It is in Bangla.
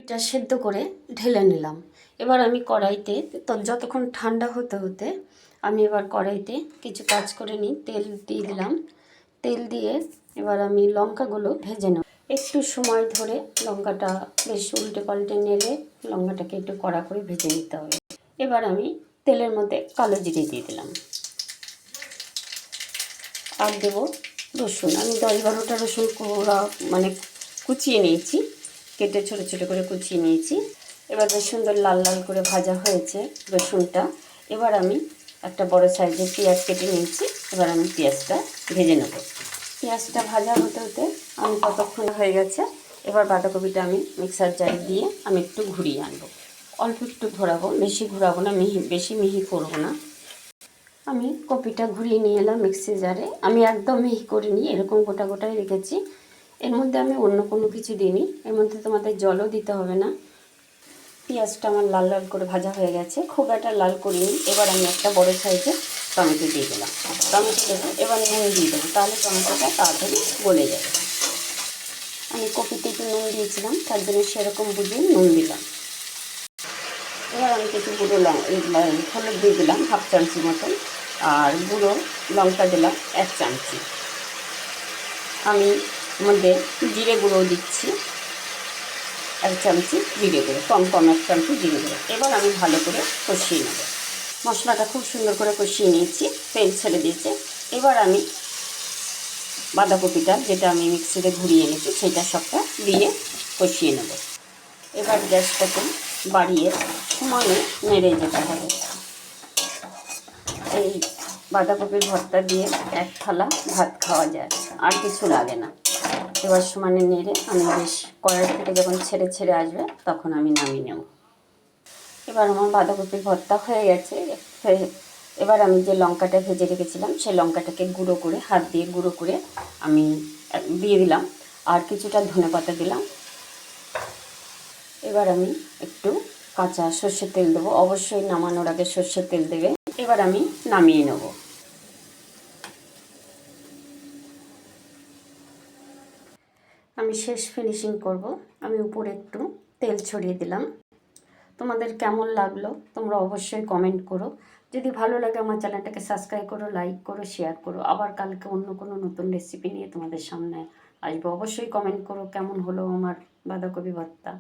এটা সেদ্ধ করে ঢেলে নিলাম। এবার আমি কড়াইতে তো যতক্ষণ ঠান্ডা হতে হতে আমি এবার কড়াইতে কিছু কাজ করে নিই। তেল দিয়ে দিলাম। তেল দিয়ে এবার আমি লঙ্কাগুলো ভেজে নেব। একটু সময় ধরে লঙ্কাটা বেশ উল্টে পাল্টে নেড়ে লঙ্কাটাকে একটু কড়া করে ভেজে নিতে হবে। এবার আমি তেলের মধ্যে কালো জিরে দিয়ে দিলাম। আর দেবো রসুন। আমি 10-12টা রসুন কুচিয়ে নিয়েছি, কেটে ছোটো ছোটো করে কুচিয়ে নিয়েছি। এবার বেশ সুন্দর লাল লাল করে ভাজা হয়েছে রসুনটা। এবার আমি একটা বড় সাইজের পেঁয়াজ কেটে নিয়েছি। এবার আমি পেঁয়াজটা ভেজে নেব। পেঁয়াজটা ভাজা হতে হতে আমি কতক্ষণ হয়ে গেছে। এবার বাঁধাকপিটা আমি মিক্সার জারে দিয়ে আমি একটু ঘুরিয়ে আনবো। অল্প একটু ঘোরাবো, বেশি ঘোরাবো না, বেশি মিহি করবো না। আমি কপিটা ঘুরিয়ে নিয়ে এলাম মিক্সি জারে। আমি একদম মিহি করিনি, এরকম গোটা গোটাই রেখেছি। এর মধ্যে আমি অন্য কোনো কিছু দিইনি। এর মধ্যে তোমাদের জলও দিতে হবে না। পেঁয়াজটা আমার লাল লাল করে ভাজা হয়ে গেছে, খুব একটা লাল করিনি। এবার আমি একটা বড় সাইজের টমেটো দিয়ে দিলাম। টমেটো দেবো, এবার নুন দিয়ে দেবো, তাহলে টমেটোটা তাড়াতাড়ি গলে যাবে। আমি কপিতে একটু নুন দিয়েছিলাম, তার জন্য সেরকম বুঝে নুন দিলাম। এবার আমি কিছু গুঁড়ো হলুদ দিয়ে দিলাম 1/2 চামচি মতন, আর গুঁড়ো লঙ্কা দিলাম 1 চামচি। আমি মধ্যে জিরে গুঁড়ো দিচ্ছি 1 চামচি, জিরে গুঁড়ো কম 1 চামচি জিরে গুঁড়ো। এবার আমি ভালো করে কষিয়ে নেব। মশলাটা খুব সুন্দর করে কষিয়ে নিয়েছি, তেল ছেড়ে দিয়েছে। এবার আমি বাঁধাকপিটা যেটা আমি মিক্সিতে ঘুরিয়ে এনেছি সেটা সবটা দিয়ে কষিয়ে নেব। এবার গ্যাসটাকে বাড়িয়ে সমানে নেড়ে যেতে হবে। এই বাঁধাকপির ভর্তা দিয়ে 1 থালা ভাত খাওয়া যায়, আর কিছু লাগে না। এবার সমানে নেড়ে আমি বেশ কড়াই থেকে যখন ছেড়ে ছেড়ে আসবে তখন আমি নামিয়ে নেব। এবার আমার বাঁধাকপির ভর্তা হয়ে গেছে। এবার আমি যে লঙ্কাটা ভেজে রেখেছিলাম সেই লঙ্কাটাকে গুঁড়ো করে, হাত দিয়ে গুঁড়ো করে আমি দিয়ে দিলাম, আর কিছুটা ধনেপাতা দিলাম। এবার আমি একটু কাঁচা সর্ষের তেল দেবো, অবশ্যই নামানোর আগে সর্ষের তেল দেবে। এবার আমি নামিয়ে নেব। আমি শেষ ফিনিশিং করব। আমি উপরে একটু তেল ছড়িয়ে দিলাম। তোমাদের কেমন লাগলো তোমরা অবশ্যই কমেন্ট করো। যদি ভালো লাগে আমার চ্যানেলটাকে সাবস্ক্রাইব করো, লাইক করো, শেয়ার করো। আবার কালকে অন্য কোনো নতুন রেসিপি নিয়ে তোমাদের সামনে আসবো। অবশ্যই কমেন্ট করো কেমন হলো আমার বাঁধাকপি ভর্তা।